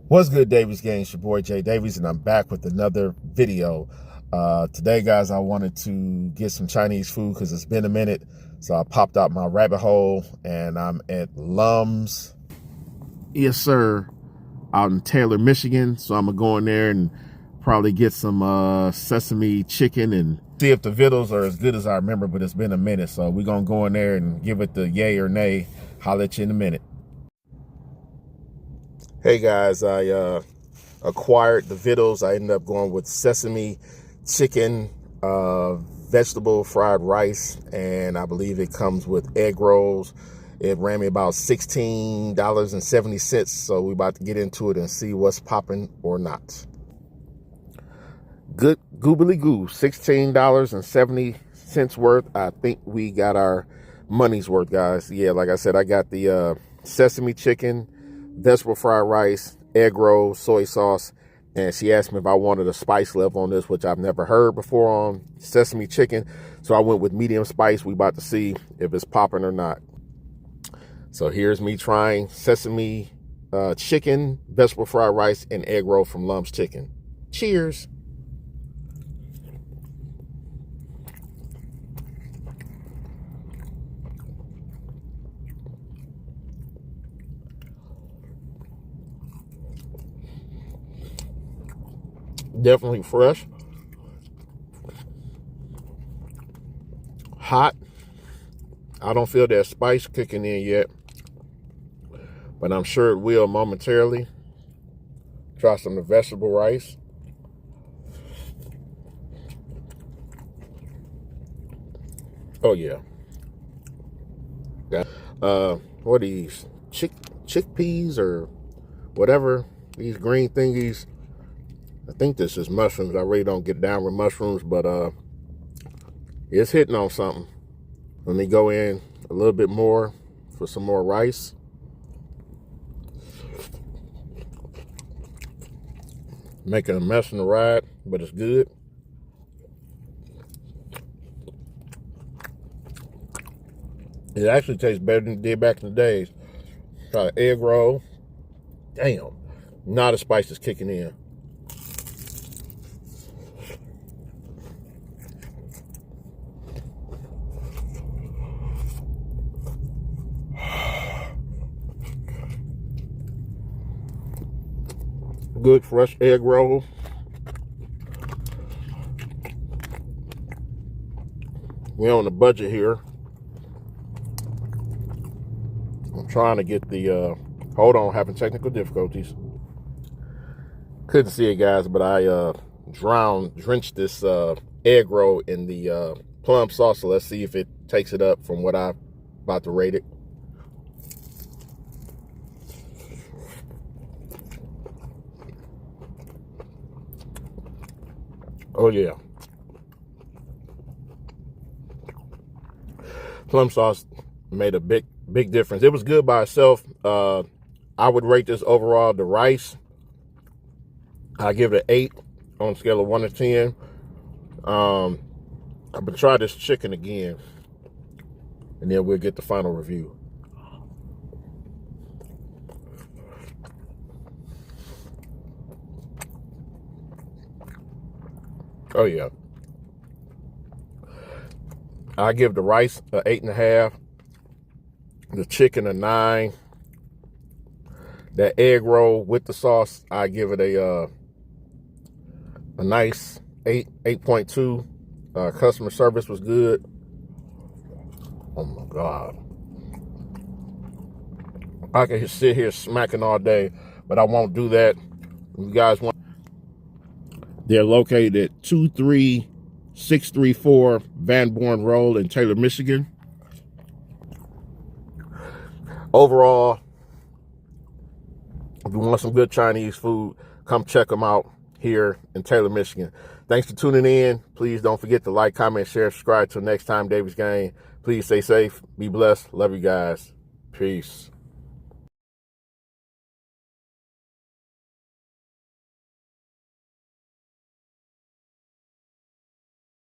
What's good, Davies Gang? It's your boy Jay Davies, and I'm back with another video. Today, guys, I wanted to get some Chinese food because it's been a minute. So I popped out my rabbit hole, and I'm at Lum's. Yes, sir. Out in Taylor, Michigan. So I'm going to go in there and probably get some sesame chicken and see if the vittles are as good as I remember, but it's been a minute. So we're going to go in there and give it the yay or nay. Holler at you in a minute. Hey guys, I acquired the vittles. I ended up going with sesame chicken, vegetable fried rice, and I believe it comes with egg rolls. It ran me about $16.70, so we're about to get into it and see what's popping or not. Good goobly goo, $16.70 worth. I think we got our money's worth, guys. Yeah, like I said, I got the sesame chicken, vegetable fried rice, egg roll, soy sauce, and she asked me if I wanted a spice level on this, which I've never heard before on sesame chicken. So I went with medium spice. We about to see if it's popping or not. So here's me trying sesame chicken, vegetable fried rice, and egg roll from Lum's Chicken. Cheers. Definitely fresh, hot. I don't feel that spice kicking in yet, but I'm sure it will momentarily. Try some of the vegetable rice. Oh yeah. What are these? Chickpeas or whatever, these green thingies. I think this is mushrooms. I really don't get down with mushrooms, but it's hitting on something. Let me go in a little bit more for some more rice. Making a mess in the ride, but it's good. It actually tastes better than it did back in the days. Try an egg roll. Damn, not as spice is kicking in. Good fresh egg roll. We're on a budget here. I'm trying to get the, hold on, having technical difficulties. Couldn't see it, guys, but I drenched this egg roll in the plum sauce. So let's see if it takes it up from what I'm about to rate it. Oh yeah. Plum sauce made a big difference. It was good by itself. I would rate this overall, the rice, I give it an 8 on a scale of 1 to 10. I'm gonna try this chicken again, and then we'll get the final review. Oh yeah. I give the rice an 8.5, the chicken a 9. That egg roll with the sauce, I give it a nice 8.2. Customer service was good. Oh my God. I can sit here smacking all day, but I won't do that. You guys want? They're located at 23634 Van Born Road in Taylor, Michigan. Overall, if you want some good Chinese food, come check them out here in Taylor, Michigan. Thanks for tuning in. Please don't forget to like, comment, share, subscribe. Till next time, Davies Gang. Please stay safe, be blessed. Love you guys. Peace.